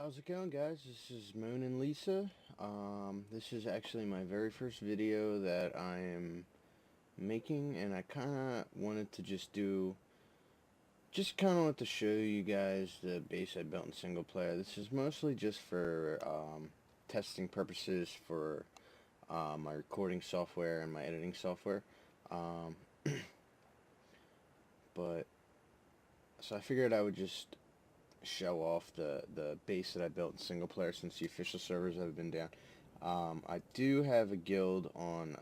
How's it going, guys? This is Moon and Lisa. This is actually my very first video that I am making, and I kind of wanted to wanted to show you guys the base I built in single player. This is mostly just for testing purposes for my recording software and my editing software. Um, but so I figured I would just show off the base that I built in single player since the official servers have been down. I do have a guild on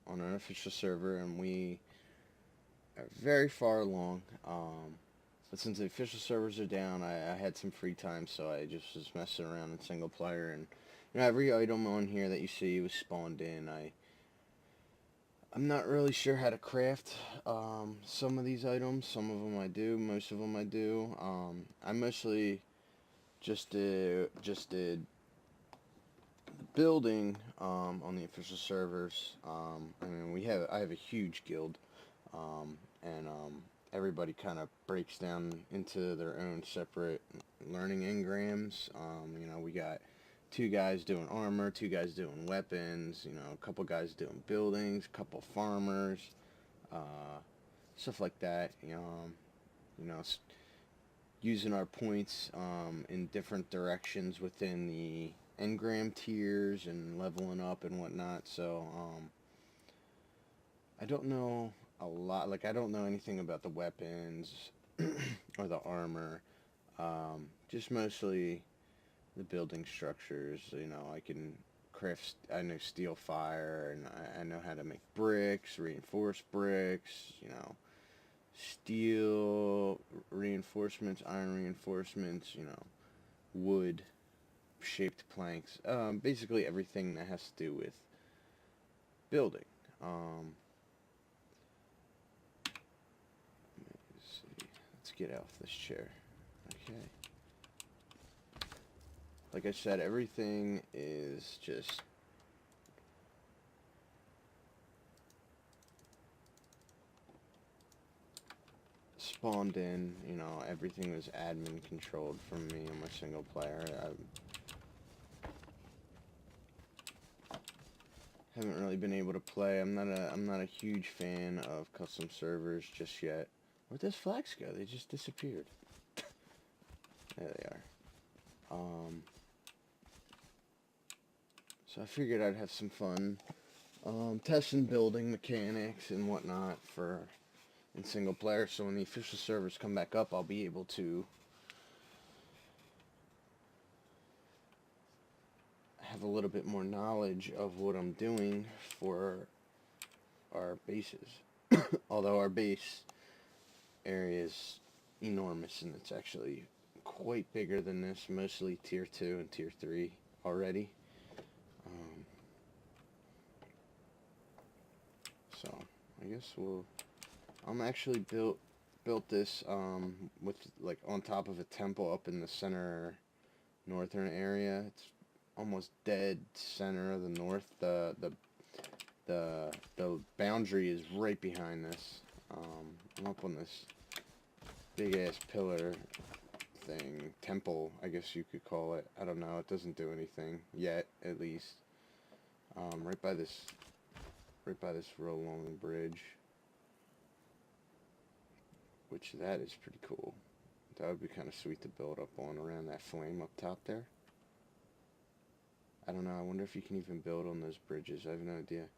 an unofficial server, and we are very far along. But since the official servers are down, I had some free time, so I just was messing around in single player, and every item on here that you see was spawned in. I'm not really sure how to craft some of these items. Some of them I do, most of them I do. I mostly just did building on the official servers. I mean, I have a huge guild, and everybody kind of breaks down into their own separate learning engrams. We got 2 guys doing armor, 2 guys doing weapons, a couple guys doing buildings, a couple farmers, stuff like that. Using our points in different directions within the engram tiers and leveling up and whatnot. So I don't know a lot. Like, I don't know anything about the weapons or the armor. Just mostly the building structures. I can craft. I know steel fire, and I know how to make bricks, reinforced bricks. Steel reinforcements, iron reinforcements. Wood shaped planks. Basically everything that has to do with building. Let's see. Let's get off this chair. Okay. Like I said, everything is just spawned in. Everything was admin controlled from me on my single player. I haven't really been able to play. I'm not a huge fan of custom servers just yet. Where'd those flags go? They just disappeared. There they are. So I figured I'd have some fun testing building mechanics and whatnot in single player, so when the official servers come back up, I'll be able to have a little bit more knowledge of what I'm doing for our bases. Although our base area is enormous, and it's actually quite bigger than this, mostly tier 2 and tier 3 already. So I guess I'm actually built this with, like, on top of a temple up in the center northern area. It's almost dead center of the north. The boundary is right behind this. I'm up on this big ass pillar thing, temple, I guess you could call it. I don't know. It doesn't do anything yet, at least. Right by this real long bridge, which that is pretty cool. That would be kind of sweet to build up on around that flame up top there. I don't know. I wonder if you can even build on those bridges. I have no idea.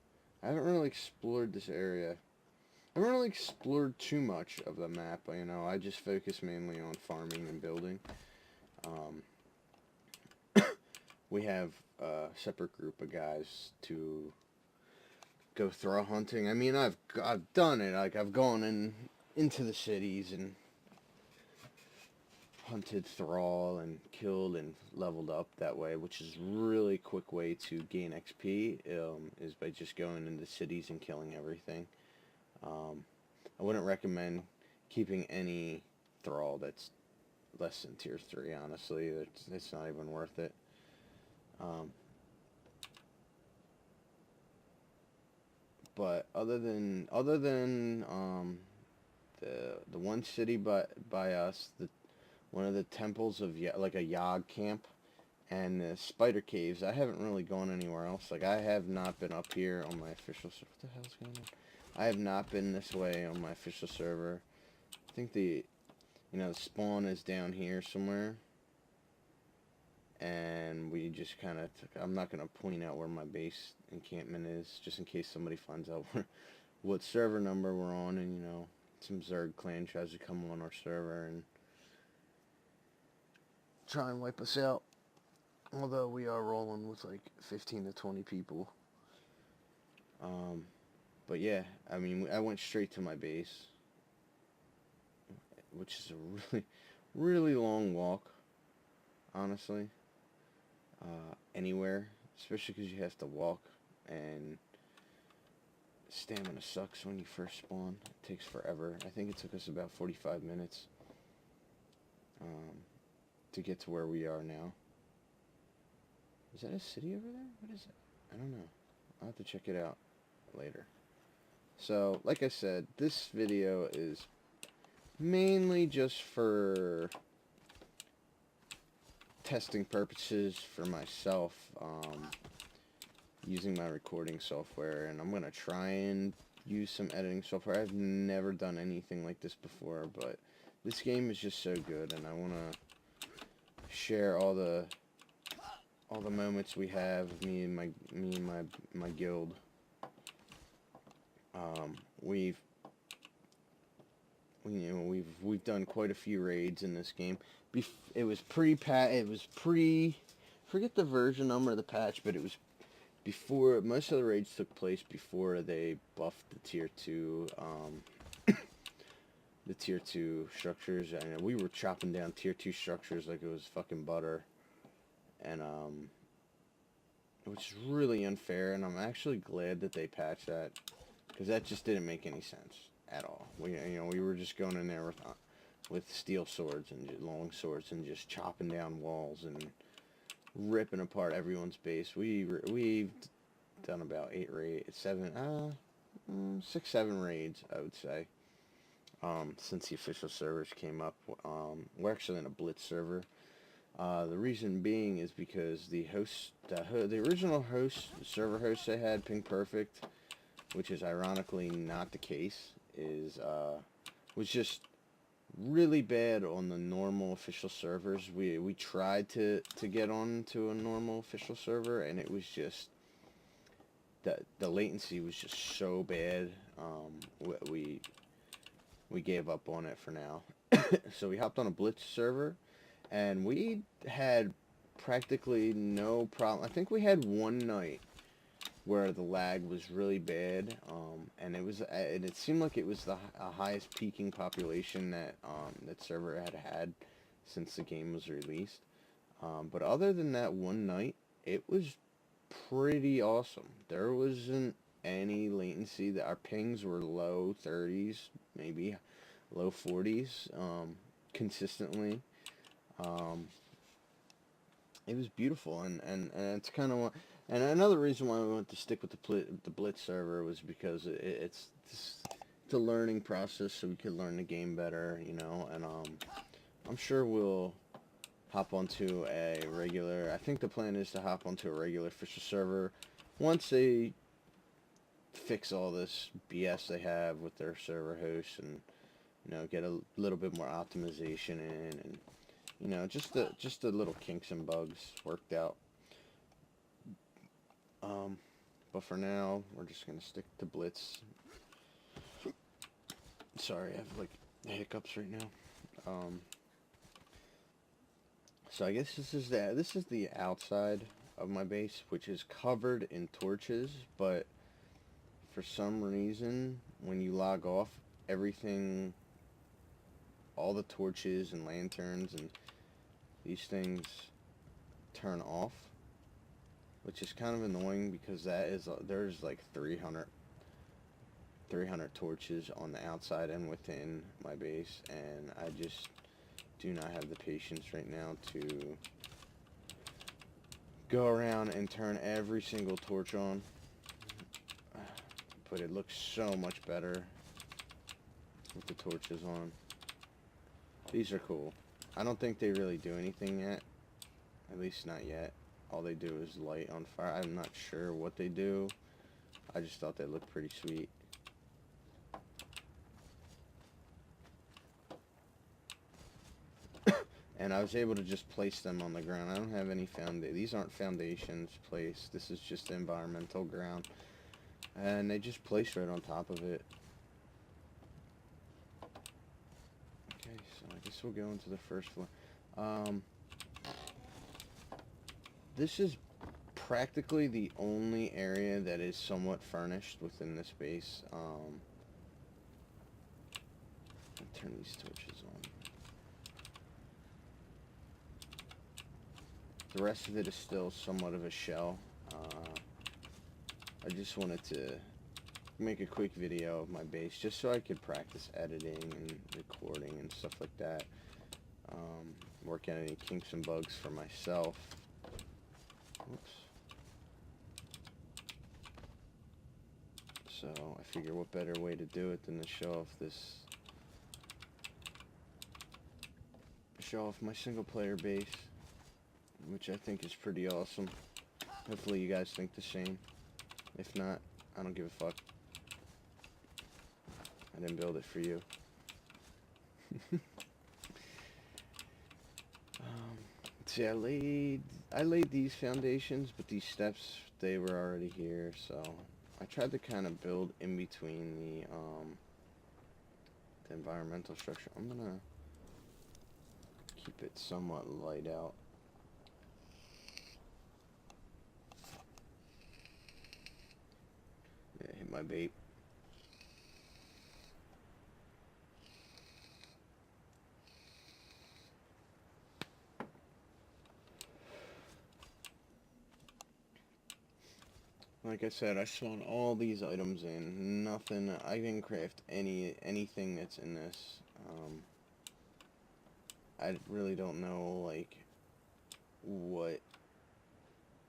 I haven't really explored this area. I haven't really explored too much of the map. I just focus mainly on farming and building. We have a separate group of guys to go throw hunting. I mean, I've done it. Like, I've gone into the cities and hunted thrall and killed and leveled up that way, which is really quick way to gain XP, is by just going into cities and killing everything. I wouldn't recommend keeping any thrall that's less than tier 3, honestly. It's not even worth it. But other than the one city by us, one of the temples of like a Yog camp, and the spider caves. I haven't really gone anywhere else. Like, I have not been up here on my official server. What the hell's going on? I have not been this way on my official server. I think the spawn is down here somewhere. And we just kind of I'm not going to point out where my base encampment is, just in case somebody finds out what server number we're on, and, some Zerg clan tries to come on our server and try and wipe us out. Although we are rolling with like 15 to 20 people. But yeah, I mean, I went straight to my base, which is a really, really long walk, honestly. Anywhere, especially because you have to walk, and stamina sucks when you first spawn. It takes forever. I think it took us about 45 minutes to get to where we are now. Is that a city over there? What is it? I don't know. I'll have to check it out later. So, like I said, this video is mainly just for testing purposes for myself, using my recording software, and I'm going to try and use some editing software. I've never done anything like this before, but this game is just so good, and I want to share all the moments we have, me and my guild. We've done quite a few raids in this game. It was forget the version number of the patch, but it was before. Most of the raids took place before they buffed the tier 2 the tier 2 structures. I know we were chopping down tier 2 structures like it was fucking butter, and which is really unfair, and I'm actually glad that they patched that, because that just didn't make any sense at all. We were just going in there with steel swords and long swords and just chopping down walls and ripping apart everyone's base. We've done about 6, 7 raids, I would say, since the official servers came up. We're actually in a blitz server. The reason being is because the original server host they had, Ping Perfect, which is ironically not the case, was just really bad on the normal official servers. We tried to get on to a normal official server, and it was just the latency was just so bad. We gave up on it for now. So we hopped on a blitz server, and we had practically no problem. I think we had one night where the lag was really bad, and it seemed like it was the highest peaking population that server had since the game was released. But other than that one night, it was pretty awesome. There wasn't any latency. Our pings were low 30s, maybe low 40s, consistently. It was beautiful, and it's kind of what. And another reason why we wanted to stick with the blitz server was because it's a learning process, so we could learn the game better, and I'm sure we'll hop onto a regular. I think the plan is to hop onto a regular official server once they fix all this BS they have with their server hosts, and get a little bit more optimization in, and just the little kinks and bugs worked out. But for now, we're just gonna stick to blitz. Sorry, I have like hiccups right now. So I guess this is the outside of my base, which is covered in torches, but for some reason, when you log off, everything, all the torches and lanterns and these things turn off, which is kind of annoying, because there's like 300 torches on the outside and within my base, and I just do not have the patience right now to go around and turn every single torch on. But it looks so much better with the torches on. These are cool. I don't think they really do anything yet. At least not yet. All they do is light on fire. I'm not sure what they do. I just thought they looked pretty sweet. And I was able to just place them on the ground. I don't have any these aren't foundations placed. This is just environmental ground. And they just placed right on top of it. Okay, so I guess we'll go into the first floor. This is practically the only area that is somewhat furnished within this base. I'll turn these torches on. The rest of it is still somewhat of a shell. I just wanted to make a quick video of my base just so I could practice editing and recording and stuff like that. Work on any kinks and bugs for myself. Whoops. So I figure what better way to do it than to show off my single player base, which I think is pretty awesome. Hopefully you guys think the same. If not, I don't give a fuck. I didn't build it for you. See, I laid these foundations, but these steps, they were already here, so I tried to kind of build in between the environmental structure. I'm gonna keep it somewhat light out. Yeah, hit my bait. Like I said, I spawned all these items in. Nothing. I didn't craft anything that's in this. I really don't know like what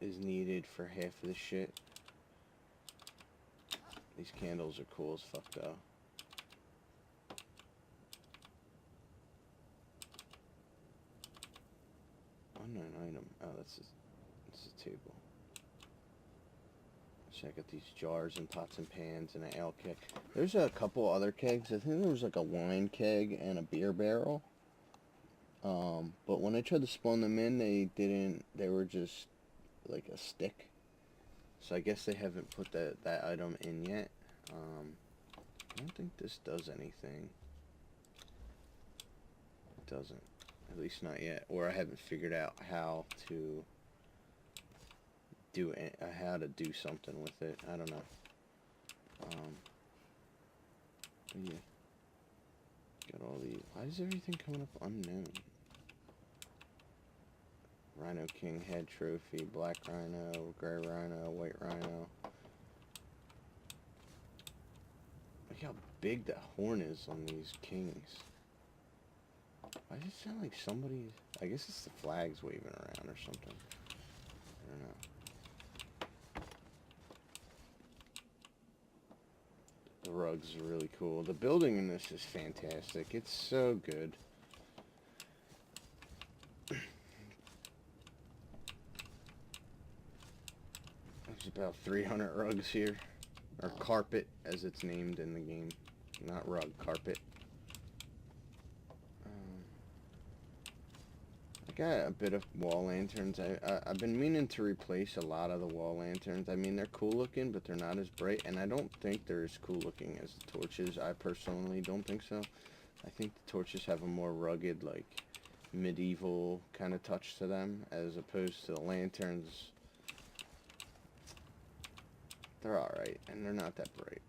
is needed for half of the shit. These candles are cool as fuck though. Unknown item. Oh, that's a table. So I got these jars and pots and pans and an ale keg. There's a couple other kegs. I think there was like a wine keg and a beer barrel. But when I tried to spawn them in, they were just like a stick. So I guess they haven't put that item in yet. I don't think this does anything. It doesn't. At least not yet. Or I haven't figured out how to do something with it. I don't know. Yeah. Got all these. Why is everything coming up unknown? Rhino King head trophy, black rhino, gray rhino, white rhino. Look how big that horn is on these kings. Why does it sound like somebody's... I guess it's the flags waving around or something. I don't know. The rugs are really cool. The building in this is fantastic. It's so good. There's about 300 rugs here. Or carpet, as it's named in the game. Not rug, carpet. I got a bit of wall lanterns. I've been meaning to replace a lot of the wall lanterns. I mean, they're cool looking, but they're not as bright. And I don't think they're as cool looking as the torches. I personally don't think so. I think the torches have a more rugged, like, medieval kind of touch to them, as opposed to the lanterns. They're alright, and they're not that bright.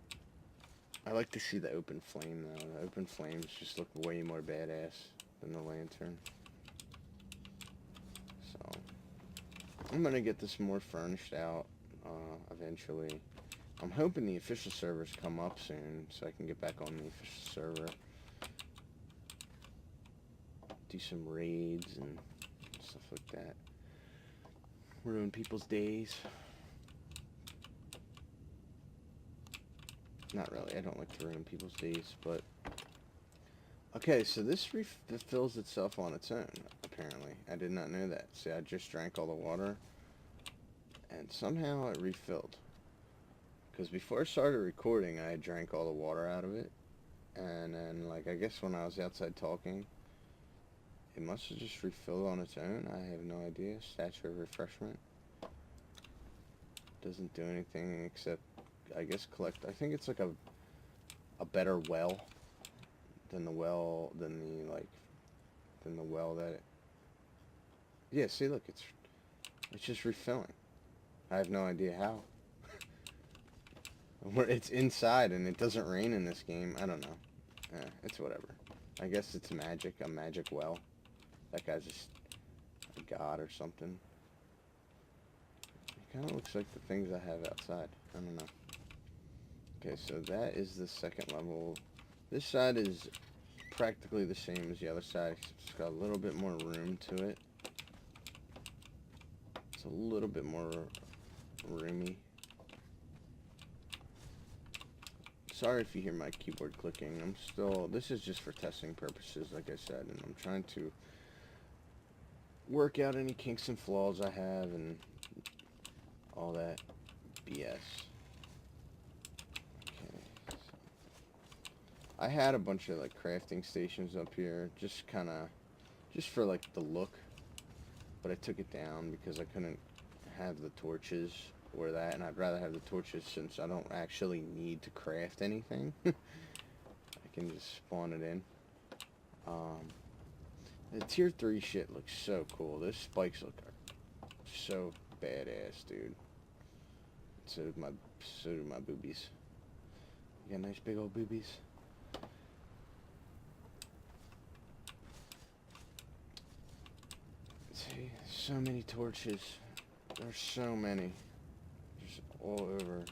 I like to see the open flame, though. The open flames just look way more badass than the lantern. So, I'm going to get this more furnished out eventually. I'm hoping the official servers come up soon, so I can get back on the official server. Do some raids and stuff like that. Ruin people's days. Not really, I don't like to ruin people's days, but Okay, so this refills itself on its own, apparently. I did not know that. See, I just drank all the water, and somehow it refilled. Because before I started recording, I drank all the water out of it, and then, like, I guess when I was outside talking, it must have just refilled on its own. I have no idea. Statue of refreshment. Doesn't do anything except, I guess, collect. I think it's like a better well than the well, than the well that it, yeah, see, look, it's just refilling. I have no idea how. It's inside and it doesn't rain in this game. I don't know. It's whatever. I guess it's magic, a magic well. That guy's just a god or something. It kind of looks like the things I have outside. I don't know. Okay, so that is the second level. This side is practically the same as the other side, except it's got a little bit more room to it. It's a little bit more roomy. Sorry if you hear my keyboard clicking. This is just for testing purposes, like I said, and I'm trying to work out any kinks and flaws I have and all that BS. Okay, so I had a bunch of like crafting stations up here, just for like the look, but I took it down because I couldn't have the torches or that, and I'd rather have the torches since I don't actually need to craft anything. I can just spawn it in. The tier 3 shit looks so cool. Those spikes look so badass, dude. So do my boobies. You got nice big old boobies. See, so many torches. There's so many. Just all over.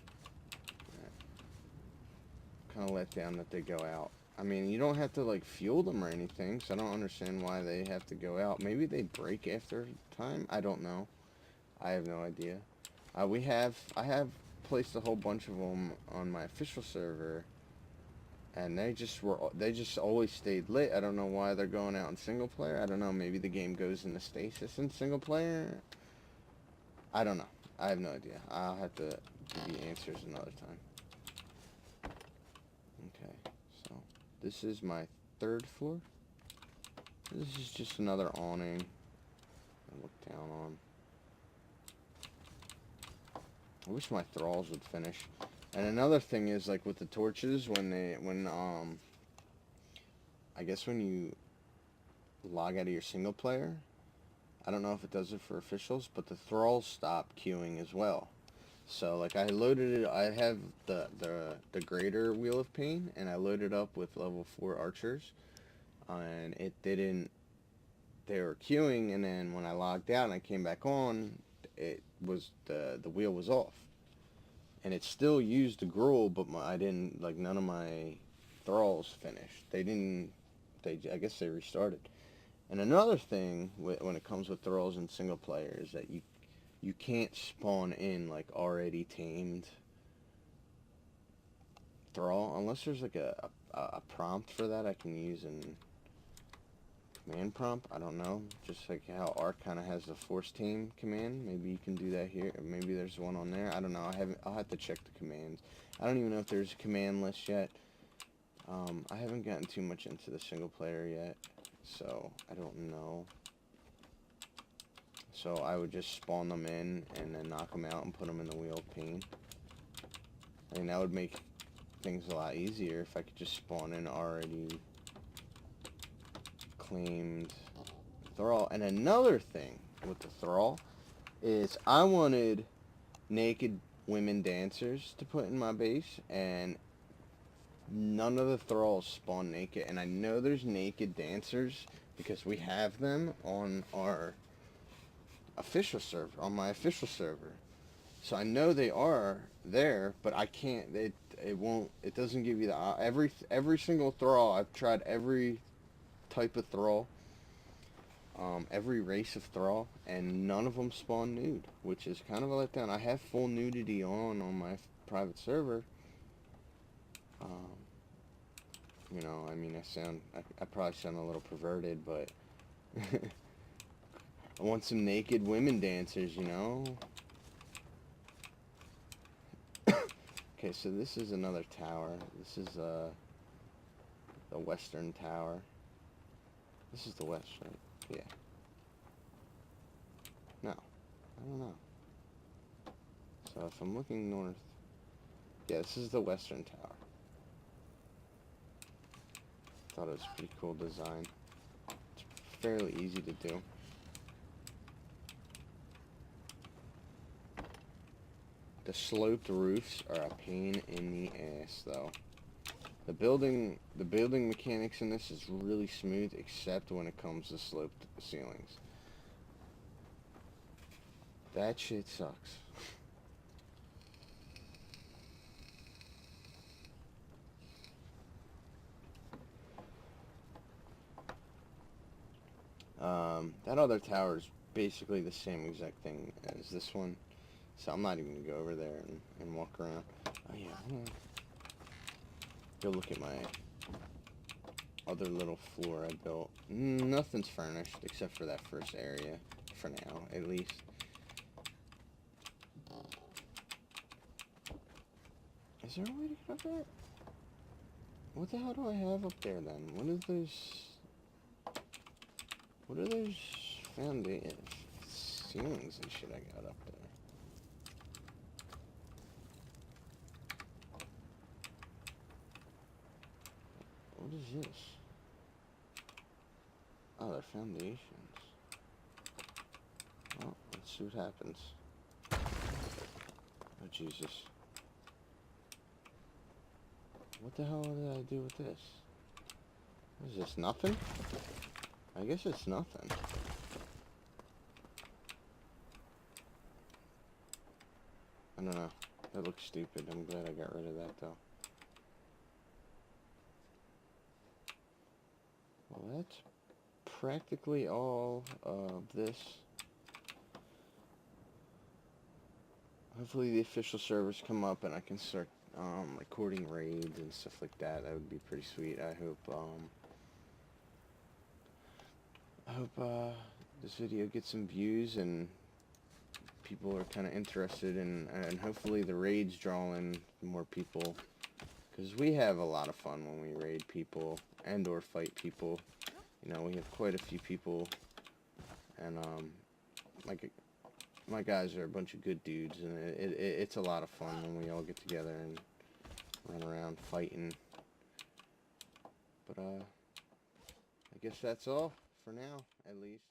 Kind of let down that they go out. I mean, you don't have to like fuel them or anything, so I don't understand why they have to go out. Maybe they break after time? I don't know. I have no idea. I have placed a whole bunch of them on my official server, and they just always stayed lit. I don't know why they're going out in single player. I don't know. Maybe the game goes into stasis in single player. I don't know. I have no idea. I'll have to give you answers another time. Okay, so this is my 3rd floor. This is just another awning I look down on. I wish my thralls would finish. And another thing is, like, with the torches, I guess when you log out of your single player, I don't know if it does it for officials, but the thralls stop queuing as well. So, like, I loaded it, I have the greater Wheel of Pain, and I loaded up with level 4 archers, and it didn't, they were queuing, and then when I logged out and I came back on, it was, the wheel was off. And it still used the gruel, but I didn't, like, none of my thralls finished. I guess they restarted. And another thing, when it comes with thralls in single player, is that you can't spawn in, like, already tamed thrall, unless there's, like, a prompt for that I can use in command prompt. I don't know. Just like how Ark kind of has the force tame command. Maybe you can do that here. Or maybe there's one on there. I don't know. I'll have to check the commands. I don't even know if there's a command list yet. I haven't gotten too much into the single player yet, so I don't know. So I would just spawn them in and then knock them out and put them in the Wheel of Pain. I mean, that would make things a lot easier if I could just spawn in already claimed thrall. And another thing with the thrall is I wanted naked women dancers to put in my base, and none of the thralls spawn naked. And I know there's naked dancers because we have them on our official server, on my official server. So I know they are there, but I can't, it doesn't give you the, every single thrall, I've tried every type of thrall, every race of thrall, and none of them spawn nude, which is kind of a letdown. I have full nudity on my private server, You know, I mean, I probably sound a little perverted, but I want some naked women dancers, you know? Okay, so this is another tower. This is, the western tower. This is the west, right? Yeah. No. I don't know. So if I'm looking north... Yeah, this is the western tower. Thought it was a pretty cool design. It's fairly easy to do. The sloped roofs are a pain in the ass, though. The building mechanics in this is really smooth, except when it comes to sloped ceilings. That shit sucks. That other tower is basically the same exact thing as this one, so I'm not even gonna go over there and walk around. Oh yeah, I'm gonna go look at my other little floor I built. Nothing's furnished except for that first area, for now, at least. Is there a way to get up there? What the hell do I have up there then? What are those ceilings and shit I got up there? What is this? Oh, they're foundations. Well, let's see what happens. Oh, Jesus. What the hell did I do with this? What is this, nothing? I guess it's nothing. I don't know. That looks stupid. I'm glad I got rid of that, though. Well, that's practically all of this. Hopefully the official servers come up and I can start recording raids and stuff like that. That would be pretty sweet. I hope this video gets some views and people are kind of interested in, and hopefully the raids draw in more people, because we have a lot of fun when we raid people and or fight people. You know, we have quite a few people, and my guys are a bunch of good dudes, and it's a lot of fun when we all get together and run around fighting. But I guess that's all for now, at least.